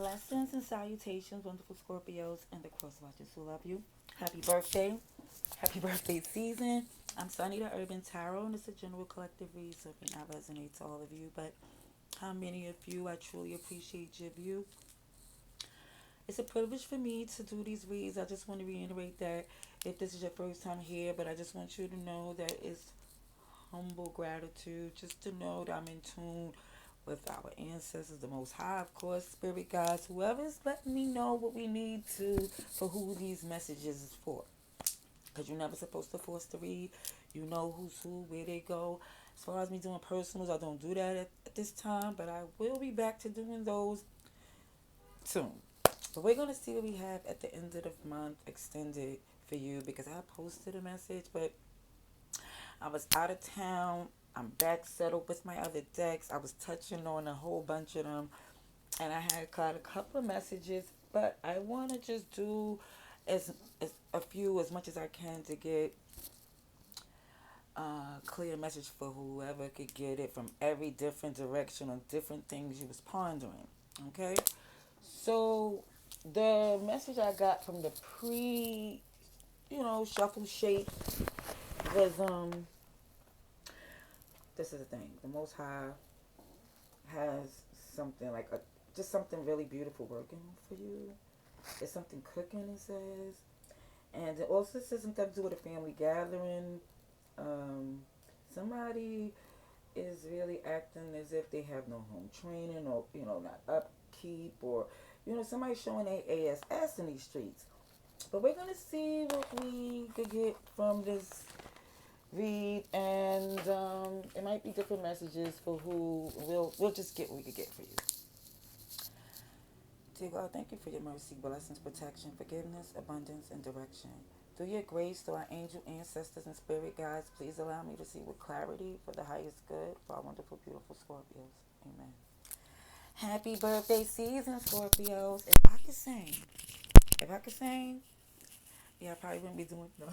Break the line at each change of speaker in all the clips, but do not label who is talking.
Blessings and salutations, wonderful Scorpios and the cross watchers who love you. Happy birthday. Happy birthday season. I'm Sunny the Urban Tarot, and it's a general collective read, so it may not resonate to all of you, but how many of you I truly appreciate your view. It's a privilege for me to do these reads. I just want to reiterate that if this is your first time here, but I just want you to know that it's humble gratitude just to know that I'm in tune with our ancestors, the Most High, of course, spirit guides, whoever's letting me know what we need to for who these messages is for. Because you're never supposed to force to read. You know who's who, where they go. As far as me doing personals, I don't do that at this time, but I will be back to doing those soon. But we're going to see what we have at the end of the month extended for you because I posted a message, but I was out of town. I'm back settled with my other decks. I was touching on a whole bunch of them, and I had got a couple of messages, but I want to just do as a few as much as I can to get a clear message for whoever could get it from every different direction on different things you was pondering. Okay, so the message I got from the shuffle shape was this is the thing. The Most High has something like a just something really beautiful working for you. There's something cooking, it says, and it also says something to do with a family gathering. Um, Somebody is really acting as if they have no home training or not upkeep or somebody showing their ass in these streets. But we're gonna see what we could get from this read, and it might be different messages for who we'll just get what we could get for you. Dear God, thank you for your mercy, blessings, protection, forgiveness, abundance, and direction. Through your grace, to our angel ancestors and spirit guides, please allow me to see with clarity for the highest good for our wonderful, beautiful Scorpios. Amen. Happy birthday season, Scorpios. If I could sing, yeah, I probably wouldn't be doing no.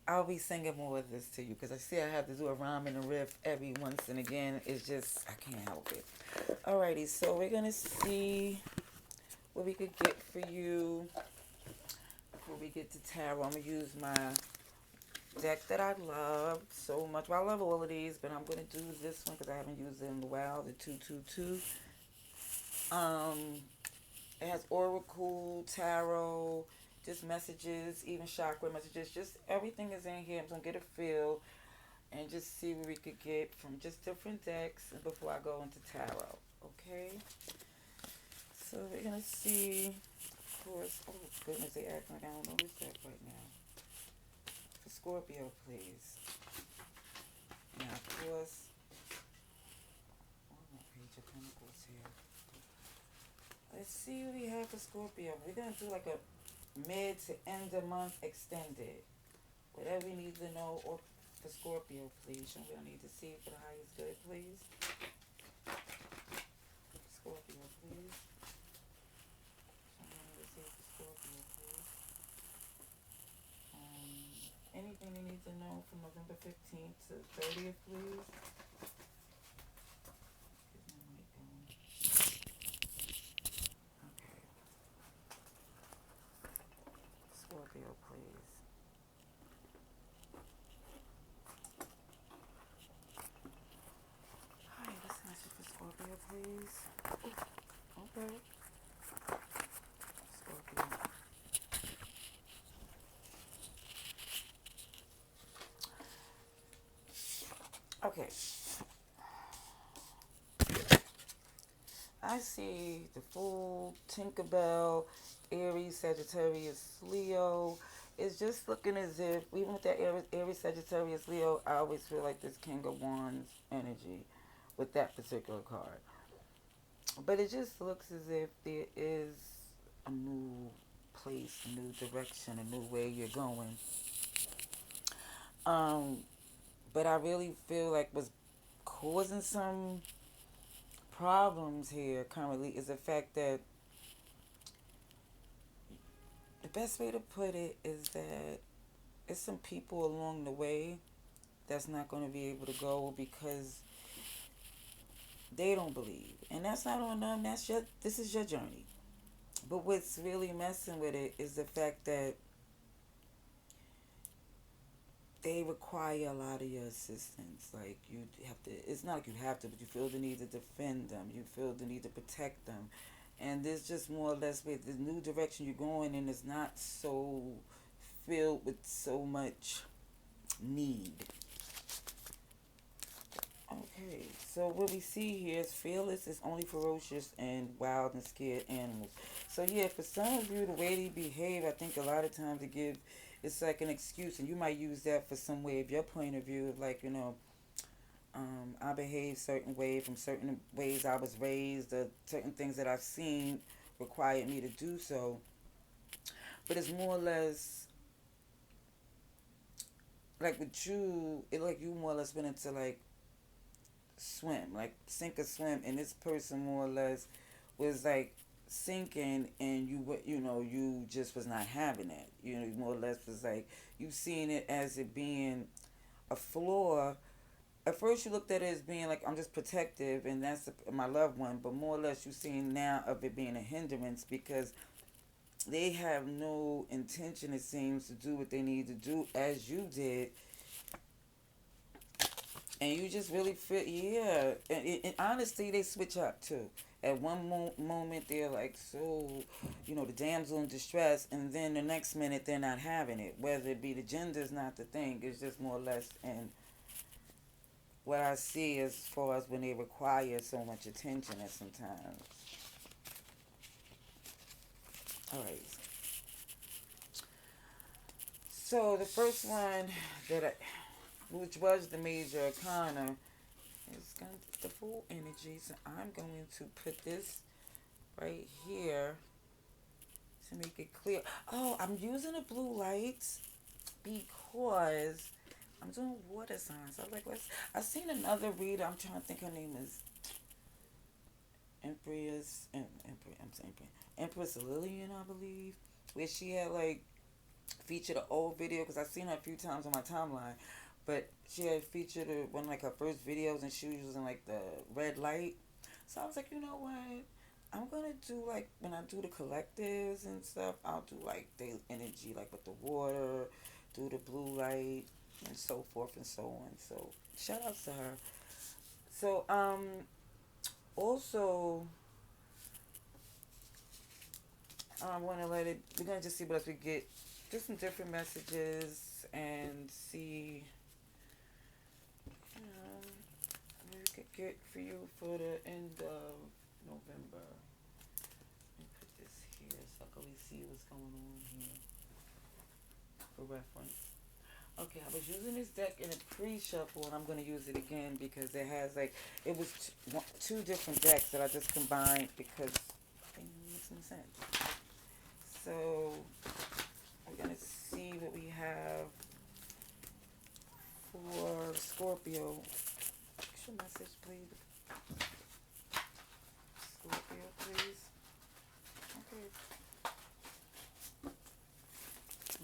I'll be singing more of this to you because I see I have to do a rhyme and a riff every once and again. It's just, I can't help it. Alrighty, so we're going to see what we could get for you before we get to tarot. I'm going to use my deck that I love so much. Well, I love all of these, but I'm going to do this one because I haven't used it in a while, the 222. It has oracle, tarot, just messages, even chakra messages. Just everything is in here. I'm going to get a feel and just see what we could get from just different decks before I go into tarot. Okay? So we're going to see, of course, oh goodness, they act like I don't know this deck right now. For Scorpio, please. Now, of course, oh, my page of pentacles here. Let's see what we have for Scorpio. We're going to do like a mid to end of month extended. Whatever we need to know or for Scorpio, please. We're going to need to see for the highest good, please. Scorpio, please. I'm going to see for Scorpio, please. Anything you need to know from November 15th to 30th, please. Okay. Scorpio, please. Hi, this message for Scorpio, please. Okay. Scorpio. Okay. I see the full Tinkerbell, Aries, Sagittarius, Leo. It's just looking as if, even with that Aries, Sagittarius, Leo, I always feel like this King of Wands energy with that particular card. But it just looks as if there is a new place, a new direction, a new way you're going. Um, but I really feel like what's causing some problems here currently is the fact that the best way to put it is that it's some people along the way that's not going to be able to go because They don't believe. And that's not on them. This is your journey. But what's really messing with it is the fact that they require a lot of your assistance. Like you have to. It's not like you have to, but you feel the need to defend them. You feel the need to protect them, and there's just more or less with the new direction you're going in is not so filled with so much need. Okay, so what we see here is fearless is only ferocious and wild and scared animals. So yeah, for some of you, the way they behave, I think a lot of times they give, it's like an excuse, and you might use that for some way of your point of view, of like, I behave certain way from certain ways I was raised, or certain things that I've seen required me to do so. But it's more or less like with you, it like you more or less went into like swim, like sink or swim, and this person more or less was like sinking, and you just was not having it. More or less was like you seen it as it being a flaw. At first, you looked at it as being like I'm just protective, and that's my loved one. But more or less, you seeing now of it being a hindrance because they have no intention, it seems, to do what they need to do as you did, and you just really feel, yeah. And honestly, they switch up too. At one moment they're like so, the damsel in distress, and then the next minute they're not having it. Whether it be the gender is not the thing, it's just more or less. And what I see as far as when they require so much attention at sometimes. All right. So the first one which was the major arcana, is going to the full energy. So I'm going to put this right here to make it clear. Oh, I'm using the blue lights because I'm doing water signs. I was like, I seen another reader. I'm trying to think her name is Empress Lillian, I believe, where she had like featured an old video because I've seen her a few times on my timeline, but she had featured one of like her first videos, and she was using like the red light. So I was like, you know what? I'm gonna do like when I do the collectives and stuff, I'll do like the energy, like with the water, do the blue light, and so forth and so on. So shout outs to her. So also I want to let it. We're gonna just see what else we get. Just some different messages and see what we could get for you for the end of November. Let me put this here so I can really see what's going on here for reference. Okay, I was using this deck in a pre-shuffle, and I'm going to use it again because it has like, it was two different decks that I just combined because it didn't make some sense. So we're going to see what we have for Scorpio. Extra message, please. Scorpio, please. Okay.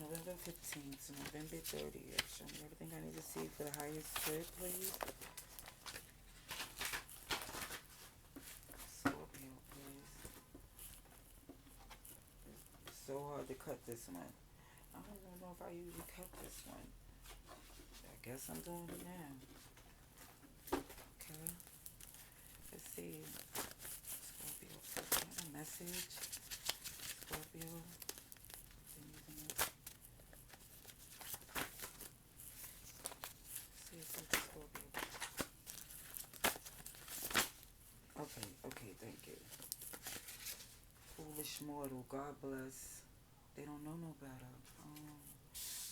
November 15th to November 30th. Show me everything I need to see for the highest good, please. Scorpio, please. It's so hard to cut this one. I don't even know if I usually cut this one. I guess I'm doing it now. Okay. Let's see. Scorpio, a message. Scorpio. Okay, thank you. Foolish mortal, God bless. They don't know no better.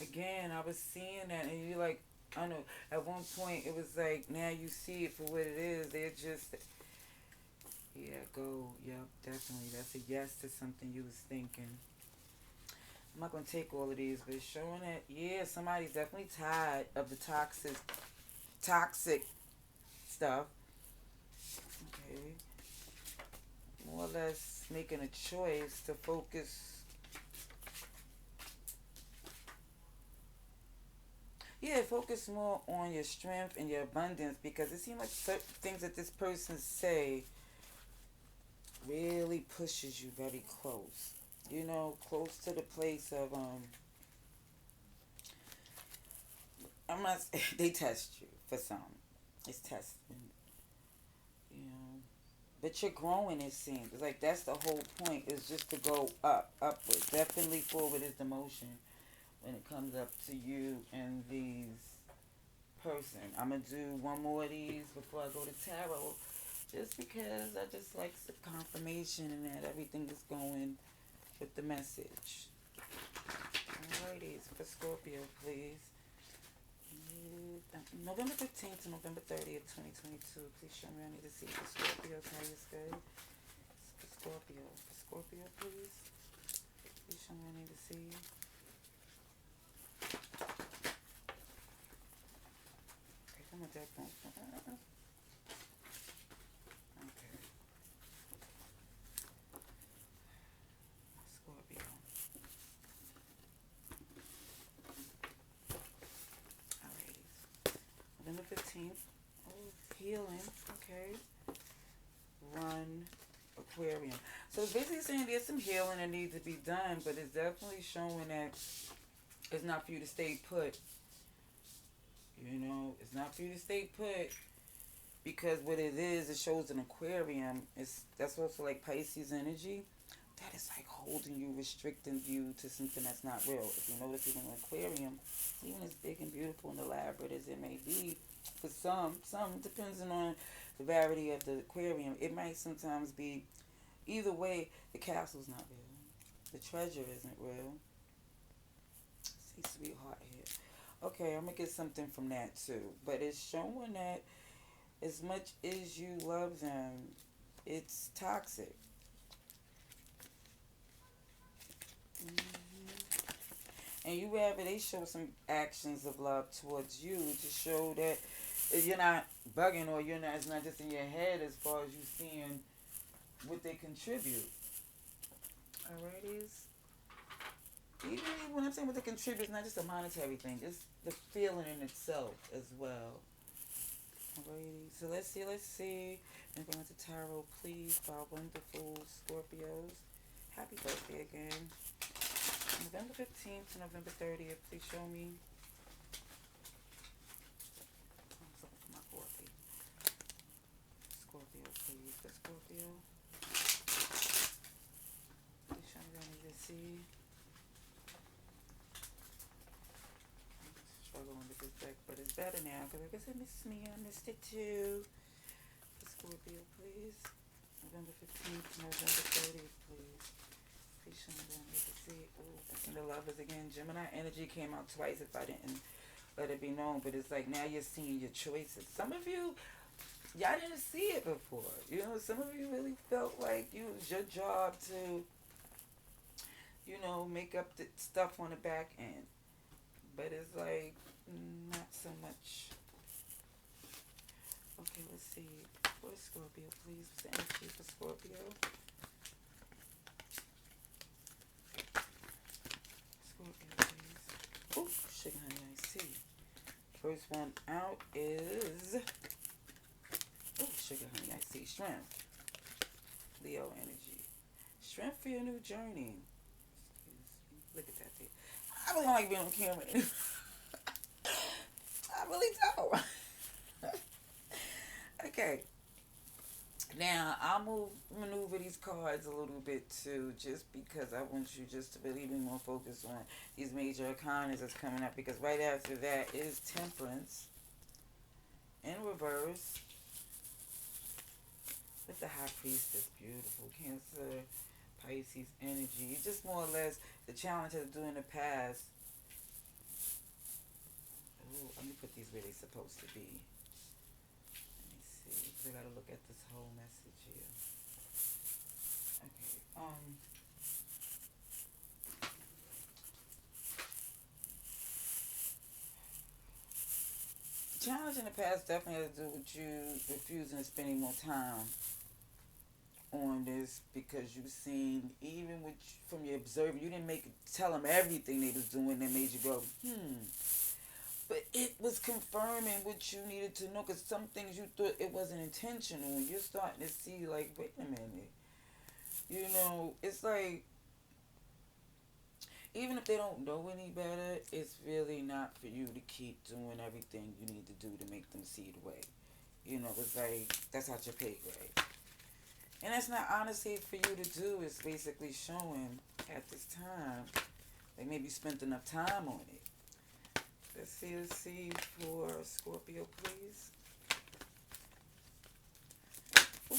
Again, I was seeing that, and you like, I know, at one point it was like, now you see it for what it is. They're just, yeah, go, yep, definitely. That's a yes to something you was thinking. I'm not going to take all of these, but it's showing that, yeah, somebody's definitely tired of the toxic stuff. Okay. More or less making a choice to focus. Yeah, focus more on your strength and your abundance because it seems like certain things that this person say really pushes you very close. You know, close to the place of I'm not. They test you for some. It's testing, you know. But you're growing. It seems it's like that's the whole point. Is just to go up, upward. Definitely forward is the motion when it comes up to you and these person. I'm gonna do one more of these before I go to tarot, just because I just like the confirmation and that everything is going with the message. Alrighty, for Scorpio, please. November 15th to November 30th, 2022. Please show me. I need to see for Scorpio's highest good. For Scorpio. For Scorpio, please. Please show me. I need to see. Okay, come on, Jack. Okay. Scorpio. Alright. November 15th. Oh, healing. Okay. Run. Aquarium. So it's basically saying there's some healing that needs to be done, but it's definitely showing that it's not for you to stay put. You know, it's not for you to stay put because what it is, it shows an aquarium. That's also like Pisces energy. That is like holding you, restricting you to something that's not real. If you notice, even an aquarium, even as big and beautiful and elaborate as it may be, for some depending on the variety of the aquarium, it might sometimes be. Either way, the castle's not real. The treasure isn't real. See, sweetheart here. Okay, I'm gonna get something from that too. But it's showing that as much as you love them, it's toxic. And you rather they show some actions of love towards you to show that you're not bugging or you're not. It's not just in your head as far as you seeing what they contribute. Alrighties. Even when I'm saying what they contribute, it's not just a monetary thing. It's the feeling in itself as well. Alrighty. So let's see. Let's see. I'm going to tarot, please, for our wonderful Scorpios. Happy birthday again. November 15th to November 30th. Please show me. I'm looking for my coffee. Scorpio, please. For Scorpio. Please show me what I need to see. Struggling with this deck, but it's better now because I guess I missed me. I missed it too. For Scorpio, please. November 15th to November 30th, please. Please show me what I need to see. Oh, and the lovers again. Gemini energy came out twice if I didn't let it be known, but it's like now you're seeing your choices. Some of you, y'all didn't see it before. You know, some of you really felt like it was your job to, you know, make up the stuff on the back end. But it's like not so much. Okay, let's see. For Scorpio, please. What's the energy for Scorpio? Scorpio, please. Oh, sugar honey iced tea. First one out is sugar honey iced tea. Strength. Leo energy. Strength for your new journey. Excuse me. Look at that thing. I really don't like being on camera. I really don't. Okay. Now, I'll maneuver these cards a little bit too, just because I want you just to really be more focused on these major arcanas that's coming up, because right after that is Temperance in reverse with the High Priestess. Beautiful. Cancer, Pisces energy. Just more or less the challenge has to do in the past. Ooh, let me put these where they're supposed to be. I gotta look at this whole message here. Okay. Challenge in the past definitely has to do with you refusing to spending more time on this because you've seen, even with from your observing, you didn't tell them everything they was doing that made you go, But it was confirming what you needed to know, because some things you thought it wasn't intentional. You're starting to see, like, wait a minute. It's like, even if they don't know any better, it's really not for you to keep doing everything you need to do to make them see the way. It's like, that's not your pay grade. And that's not honestly for you to do. It's basically showing at this time, they maybe spent enough time on it. Let's see for Scorpio, please. Ooh,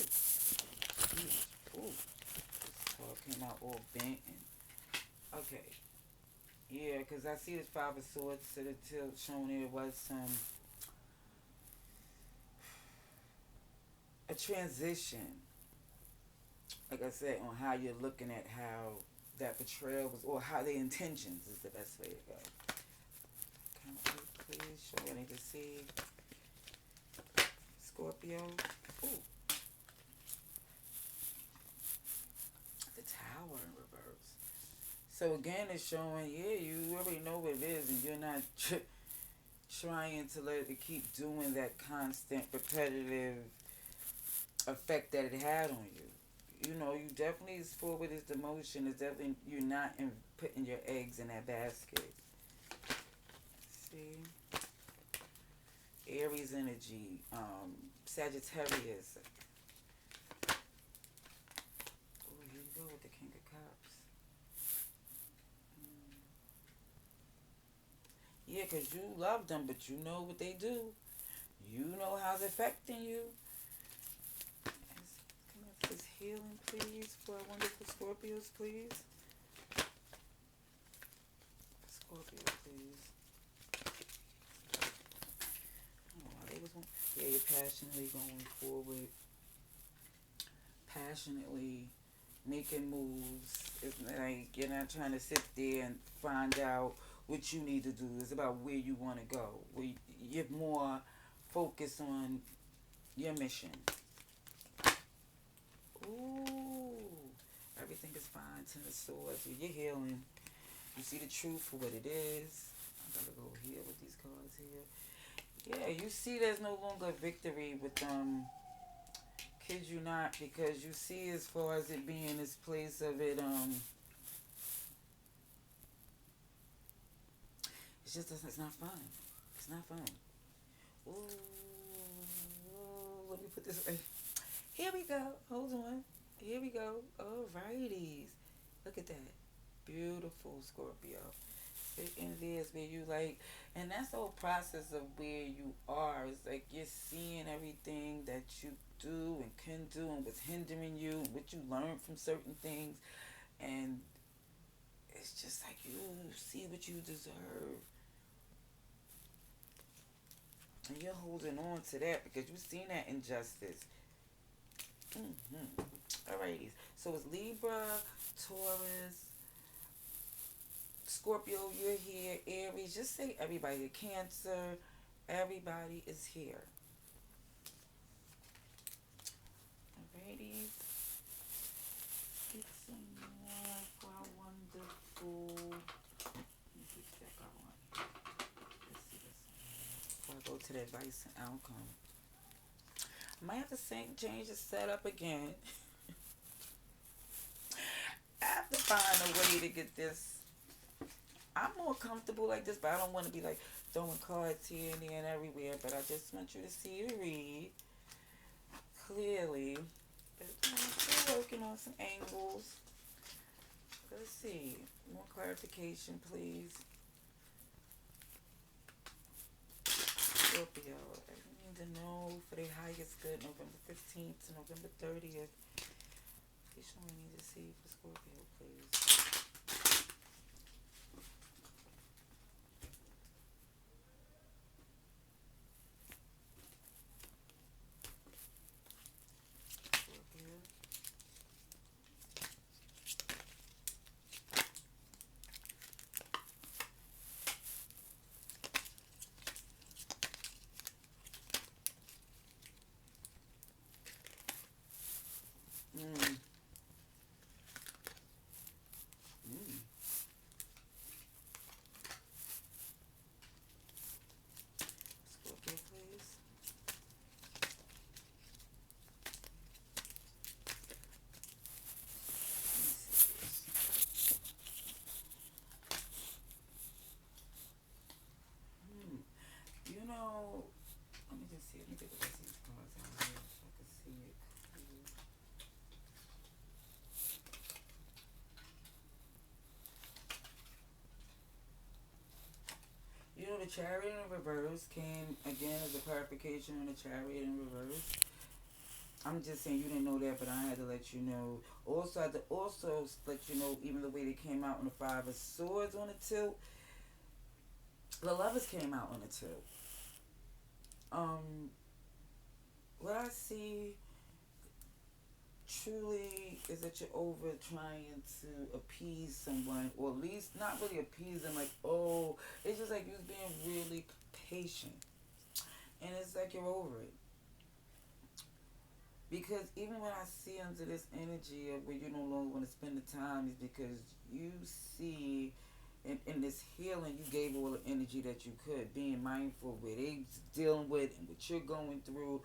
ooh, ooh. This card came out all bent. Okay. Yeah, because I see this Five of Swords to the tilt showing it was a transition. Like I said, on how you're looking at how that betrayal was, or how the intentions is the best way to go. Please show me, I need to see Scorpio. Ooh. The Tower in reverse. So again, it's showing, yeah, you already know what it is, and you're not trying to let it keep doing that constant, repetitive effect that it had on you. You definitely is forward is the motion. It's definitely, you're not putting your eggs in that basket. See? Aries energy, Sagittarius. Oh, here you go with the King of Cups. Yeah, because you love them, but you know what they do. You know how it's affecting you. Come on, this healing, please, for our wonderful Scorpios, please. Scorpio, please. Yeah, you're passionately going forward, passionately making moves. It's like you're not trying to sit there and find out what you need to do. It's about where you want to go. You're more focused on your mission. Ooh, everything is fine. Ten of Swords. You're healing. You see the truth for what it is. I gotta go here with these cards here. Yeah, you see there's no longer victory with kid you not, because you see as far as it being this place of it, it's not fun. It's not fun. Ooh, let me put this away. Here we go. Hold on. Here we go. Alrighties. Look at that. Beautiful Scorpio. And it is where you like, and that's the whole process of where you are. It's like you're seeing everything that you do and can do, and what's hindering you, and what you learned from certain things, and it's just like you see what you deserve, and you're holding on to that because you've seen that injustice. Alrighty, so it's Libra, Taurus, Scorpio, you're here. Aries, just say everybody. Cancer, everybody is here. Alrighty. Get some more for our wonderful. Let me see what that got on. Let's see this one. Before I go to the advice and outcome, I might have to change the setup again. I have to find a way to get this. I'm more comfortable like this, but I don't want to be like throwing cards here and there and everywhere. But I just want you to see the read clearly. But I'm still working on some angles. Let's see. More clarification, please. Scorpio, I need to know for the highest good, November 15th to November 30th. Please show me need to see for Scorpio, please. see. Let me get the rest of these cards out here so I can see it. You know, the Chariot in reverse came again as a clarification on the Chariot in reverse. I'm just saying you didn't know that, but I had to let you know. Also, I had to also let you know, even the way they came out on the Five of Swords on the tilt, the Lovers came out on the tilt. What I see truly is that you're over trying to appease someone, or at least not really appease them, like, oh, it's just like you're being really patient. And it's like you're over it. Because even when I see under this energy of where you no longer want to spend the time, is because you see in this healing, you gave all the energy that you could, being mindful of where they dealing with and what you're going through.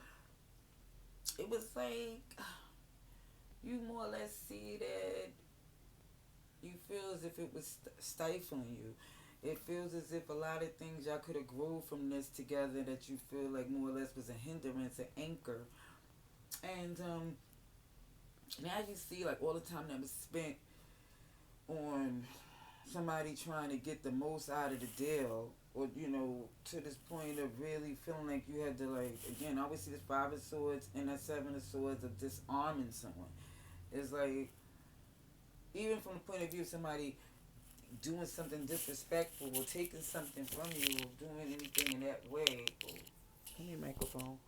It was like you more or less see that you feel as if it was stifling you. It feels as if a lot of things y'all could have grew from this together that you feel like more or less was a hindrance, an anchor. And now you see like all the time that was spent on somebody trying to get the most out of the deal, or to this point of really feeling like you had to, like, again, I always see this Five of Swords and that Seven of Swords of disarming someone. It's like, even from the point of view of somebody doing something disrespectful or taking something from you or doing anything in that way. Oh, give me a microphone.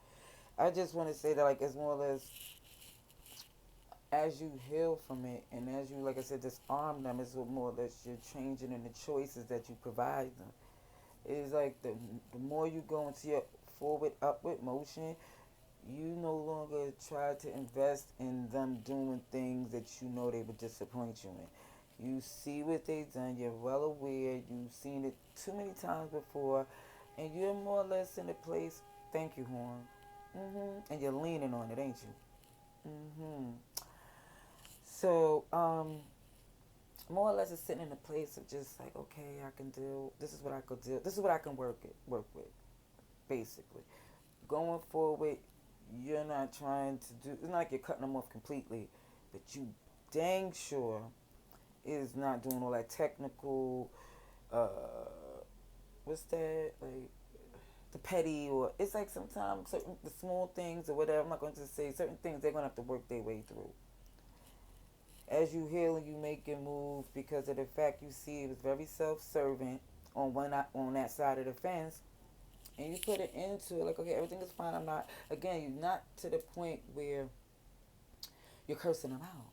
I just want to say that, like, it's more or less as you heal from it, and as you, like I said, disarm them, it's more or less you're changing in the choices that you provide them. It's like the more you go into your forward, upward motion, you no longer try to invest in them doing things that you know they would disappoint you in. You see what they've done, you're well aware, you've seen it too many times before, and you're more or less in a place, thank you, Horn, and you're leaning on it, ain't you? So, more or less it's sitting in a place of just like, okay, I can deal, this is what I could do, this is what I can work with, basically. Going forward, you're not trying to do, it's not like you're cutting them off completely, but you dang sure is not doing all that technical, uh, what's that, like, the petty, or it's like sometimes certain, the small things or whatever, I'm not going to say certain things, they're going to have to work their way through. As you heal and you make your move, because of the fact you see it was very self-serving on that side of the fence, and you put it into it, like, okay, everything is fine. I'm not, again, you're not to the point where you're cursing them out.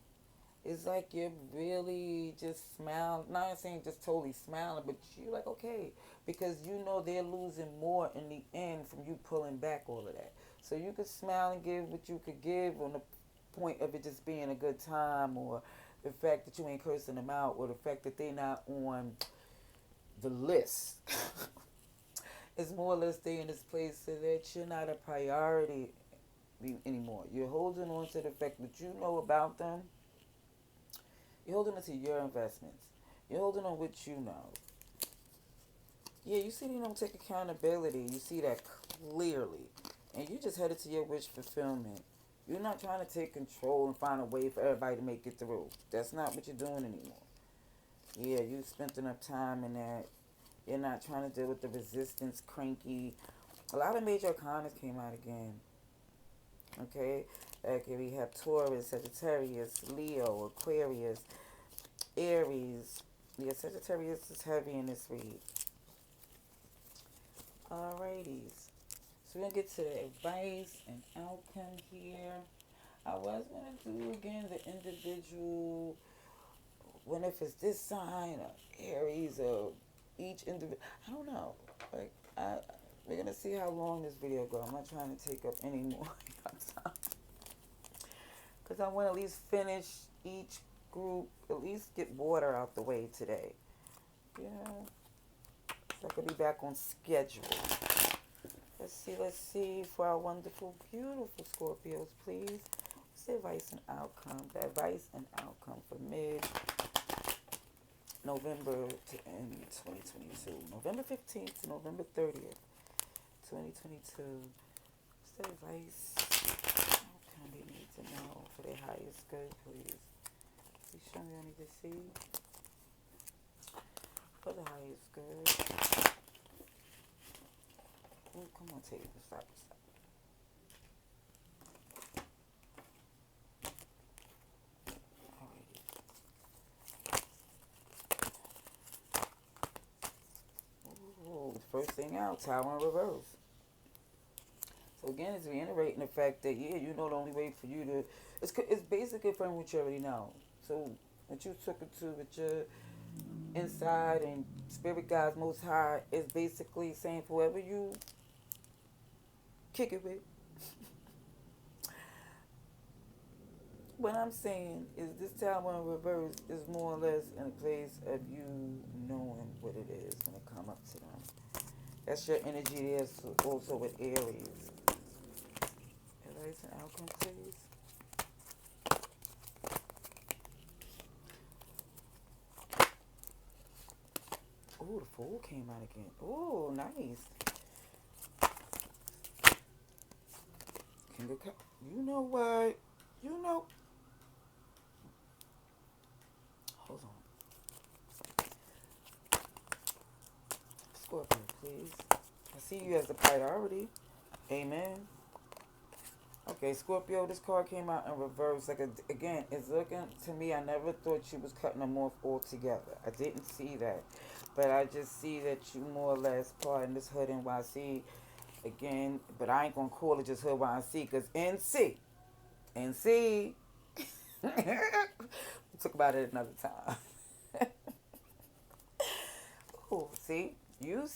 It's like you're really just smiling, not saying just totally smiling, but you're like, okay, because you know they're losing more in the end from you pulling back all of that. So you could smile and give what you could give on the point of it just being a good time, or the fact that you ain't cursing them out, or the fact that they're not on the list. It's more or less stay in this place so that you're not a priority anymore. You're holding on to the fact that you know about them. You're holding on to your investments. You're holding on what you know. Yeah, you see they don't take accountability. You see that clearly. And you just headed to your wish fulfillment. You're not trying to take control and find a way for everybody to make it through. That's not what you're doing anymore. Yeah, you spent enough time in that. You're not trying to deal with the resistance, cranky. A lot of major arcanas came out again. Okay? Okay, we have Taurus, Sagittarius, Leo, Aquarius, Aries. Yeah, Sagittarius is heavy in this read. Alrighties. So we're going to get to the advice and outcome here. I was going to do again the individual, when if it's this sign or Aries or each individual. I don't know. Like, we're going to see how long this video goes. I'm not trying to take up any more time. Because I want to at least finish each group, at least get water out the way today. Yeah. So I could be back on schedule. Let's see for our wonderful, beautiful Scorpios, please. What's the advice and outcome? The advice and outcome for mid-November to end 2022. November 15th to November 30th, 2022. What's the advice? Outcome they need to know for their highest good, please. Please show me what I need to see for the highest good. Oh, come on, table. Stop. Alrighty. Ooh, first thing out, Tower in reverse. So again, it's reiterating the fact that yeah, you know the only way for you to it's basically from what you already know. So what you took it to with your inside and spirit guides most high is basically saying for whoever you kick it with. What I'm saying is this tower in reverse is more or less in a place of you knowing what it is when it come up to them. That's your energy there also with Aries. Advice and outcome, please. Oh, the Fool came out again. Oh, nice. King of Cups. You know what? You know. Hold on. Scorpio, please. I see you as a priority. Amen. Okay, Scorpio, this card came out in reverse. Like, again, it's looking to me, I never thought you was cutting them off altogether. I didn't see that. But I just see that you more or less part in this hood NYC again. But I ain't going to call it just hood NYC because NC. We'll talk about it another time. Oh, see? You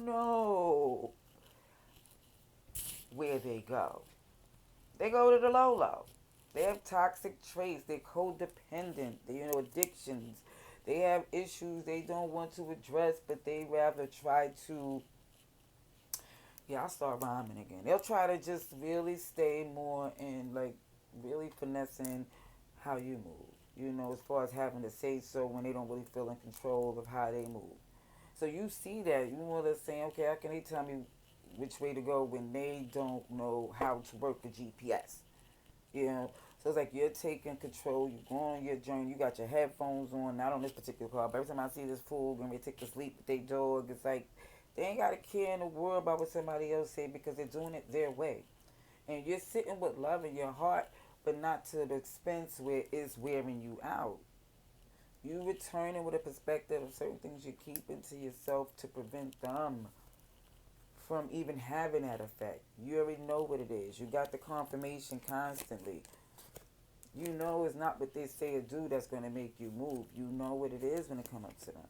know where they go. They go to the low low. They have toxic traits. They're codependent. They, addictions. They have issues they don't want to address, but they rather try to. Yeah, I'll start rhyming again. They'll try to just really stay more in, like, really finessing how you move. As far as having to say so when they don't really feel in control of how they move. So you see that. You more or less saying, okay, how can they tell me which way to go when they don't know how to work the GPS? So it's like you're taking control, you're going on your journey, you got your headphones on, not on this particular car, but every time I see this fool when they take a sleep with their dog, it's like they ain't got to care in the world about what somebody else say because they're doing it their way. And you're sitting with love in your heart, but not to the expense where it's wearing you out. You returning with a perspective of certain things you're keeping to yourself to prevent them from even having that effect. You already know what it is. You got the confirmation constantly. You know it's not what they say or do that's going to make you move. You know what it is when it comes up to them.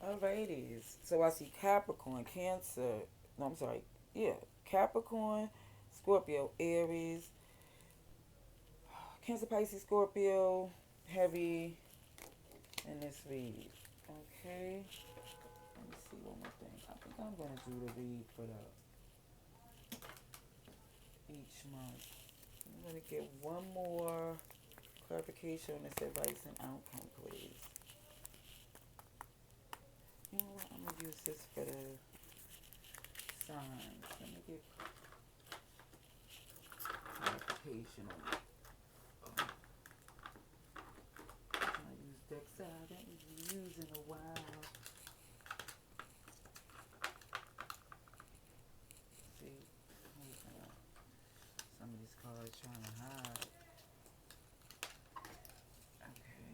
Alrighty. So I see Capricorn, Cancer. No, I'm sorry. Yeah. Capricorn, Scorpio, Aries, Cancer, Pisces, Scorpio, heavy, and this read. Okay. Let me see one more thing. I think I'm going to do the read for each month. I'm going to get one more clarification on this advice and outcome, please. You know what? I'm going to use this for the signs. Let me get clarification on it. I use decks that I haven't used in a while. See, some of these cards trying to hide. Okay.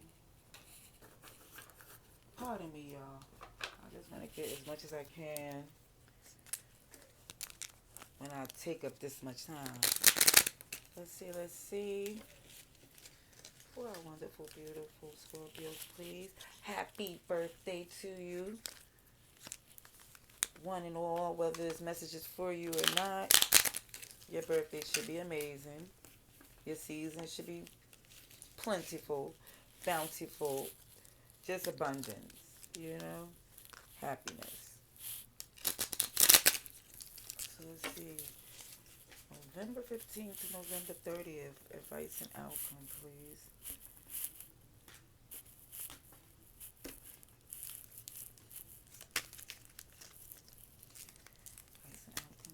Pardon me, y'all. I just want to get as much as I can when I take up this much time. Let's see. For our wonderful, beautiful Scorpios, please. Happy birthday to you. One and all, whether this message is for you or not, your birthday should be amazing. Your season should be plentiful, bountiful, just abundance, happiness. So let's see. November 15th to November 30th, advice and outcome, please. Advice and outcome,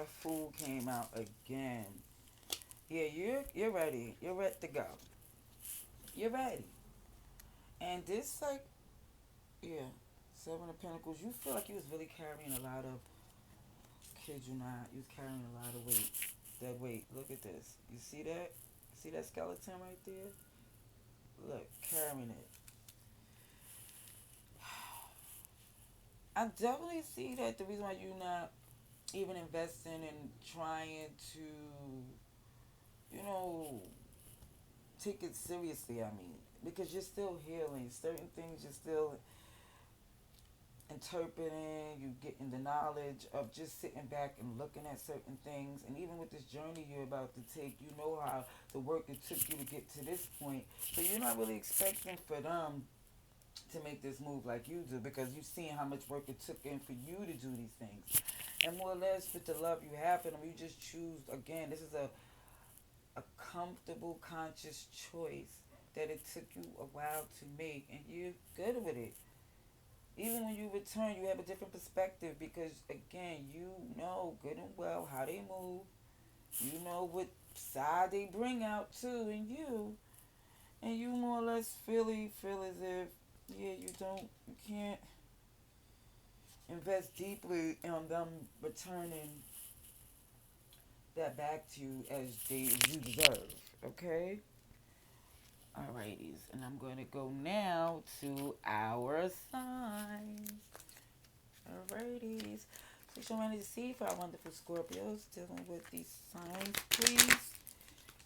That fool came out again. Yeah, you're ready. You're ready to go. You're ready. And this like yeah, Seven of Pentacles. You feel like you was really carrying a lot of. Kid you not, you was carrying a lot of weight. That weight. Look at this. You see that? See that skeleton right there? Look, carrying it. I definitely see that the reason why you're not even investing and trying to, you know, take it seriously. I mean, because you're still healing. Certain things you're still interpreting, you getting the knowledge of just sitting back and looking at certain things. And even with this journey you're about to take, you know how the work it took you to get to this point. So you're not really expecting for them to make this move like you do because you've seen how much work it took in for you to do these things. And more or less with the love you have for them, you just choose again, this is a comfortable, conscious choice that it took you a while to make and you're good with it. Even when you return, you have a different perspective because, again, you know good and well how they move. You know what side they bring out too in you, and you more or less feel as if, yeah, you can't invest deeply on them returning that back to you as you deserve. Okay. Alrighties, and I'm going to go now to our signs. Alrighties. Please show me to see for our wonderful Scorpios dealing with these signs, please.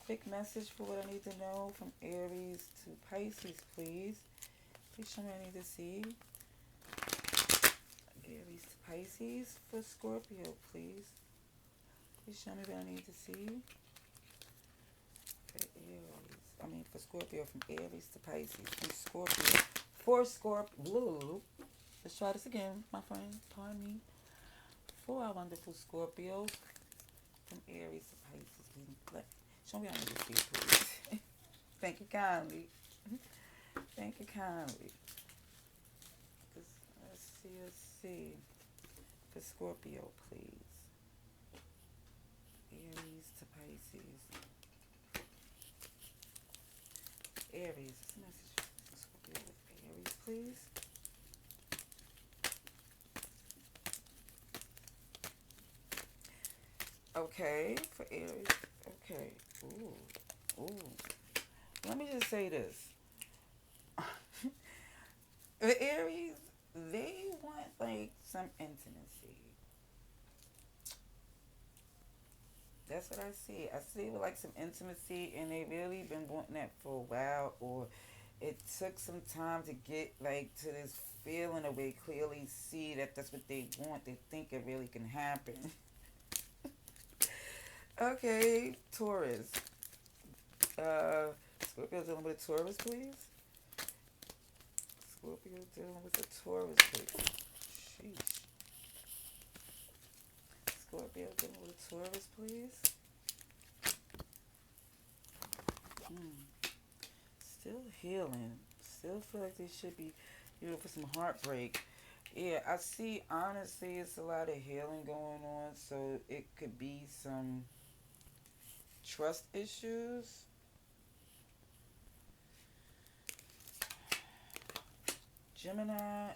Quick message for what I need to know from Aries to Pisces, please. Please show me I need to see. Aries to Pisces for Scorpio, please. Please show me what I need to see. For Aries. For Scorpio from Aries to Pisces. Please, Scorpio. For Scorpio. Let's try this again, my friend. Pardon me. For our wonderful Scorpios from Aries to Pisces. Show me how to see, please. Thank you kindly. Thank you kindly. Let's see. For Scorpio, please. Aries to Pisces. Aries. What's the message for Scorpio with Aries, please? Okay, for Aries. Okay. Ooh. Let me just say this. The Aries, they want like some intimacy. That's what I see. I see with like some intimacy, and they really been wanting that for a while, or it took some time to get like to this feeling where they clearly see that that's what they want. They think it really can happen. Okay, Taurus. Uh, Scorpio dealing with a Taurus, please. Scorpio dealing with a Taurus, please. Sheesh. Scorpio dealing with a Taurus, please. Still healing. Still feel like they should be, for some heartbreak. Yeah, I see. Honestly, it's a lot of healing going on, so it could be some trust issues. Gemini,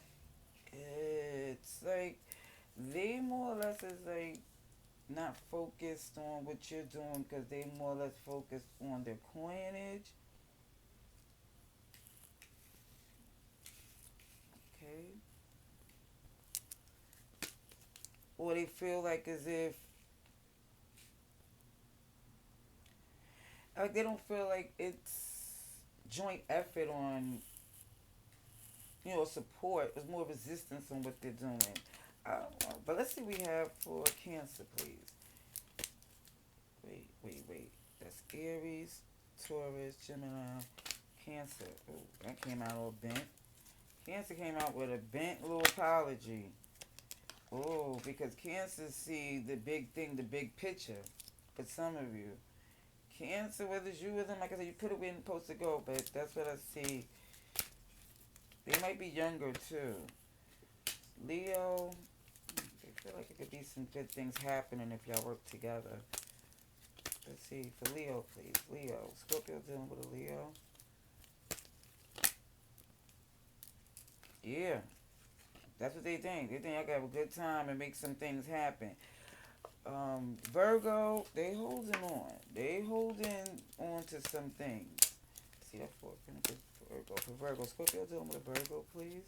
it's like they more or less is like not focused on what you're doing because they more or less focused on their coinage. Okay. Or they feel like as if like they don't feel like it's joint effort on support. It's more resistance on what they're doing. I don't know. But let's see what we have for Cancer, please. Wait. That's Aries, Taurus, Gemini, Cancer. Oh, that came out all bent. Cancer came out with a bent little apology. Oh, because Cancer see the big thing, the big picture. For some of you. Cancer, whether it's you or them, like I said, you put it where it's supposed to go, but that's what I see. They might be younger too. Leo, feel like it could be some good things happening if y'all work together. Let's see, for Leo, please. Leo. Scorpio dealing with a Leo. Yeah, that's what they think. They think I can have a good time and make some things happen. Virgo, they holding on. They holding on to some things. See that for Virgo. For Virgo, Scorpio dealing with a Virgo, please.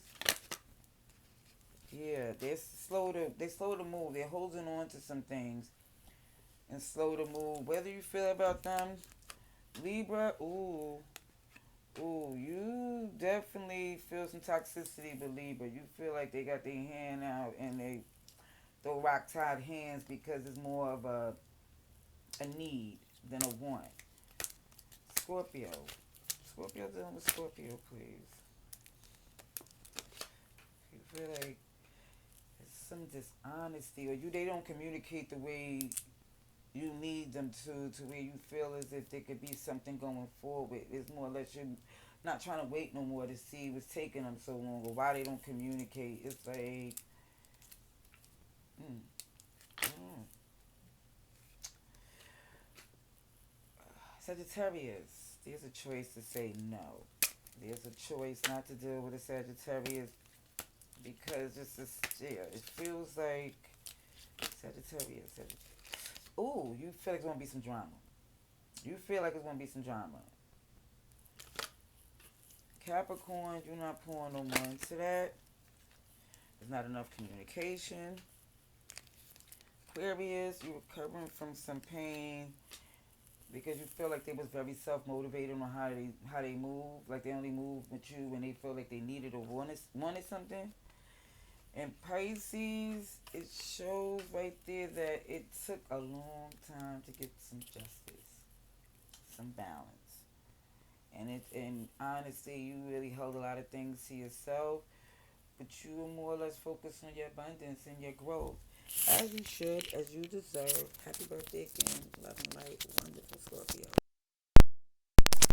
Yeah, they slow to move. They're holding on to some things and slow to move. Whether you feel about them, Libra, ooh, you definitely feel some toxicity with Libra. You feel like they got their hand out and they throw rock tied hands because it's more of a need than a want. Scorpio. Scorpio dealing with Scorpio, please. You feel like there's some dishonesty or they don't communicate the way you need them to where you feel as if there could be something going forward. It's more or less you not trying to wait no more to see what's taking them so long or why they don't communicate. It's like, mm, mm. Sagittarius, there's a choice to say no. There's a choice not to deal with a Sagittarius because it feels like Sagittarius. Ooh, you feel like there's gonna be some drama. You feel like it's gonna be some drama. Capricorn, you're not pouring no more into that. There's not enough communication. Aquarius, you're recovering from some pain because you feel like they was very self-motivated on how they move. Like they only move with you when they feel like they needed or wanted something. And Pisces, it shows right there that it took a long time to get some justice, some balance. And honestly, you really held a lot of things to yourself, but you were more or less focused on your abundance and your growth. As you should, as you deserve. Happy birthday again, love and light, wonderful Scorpio.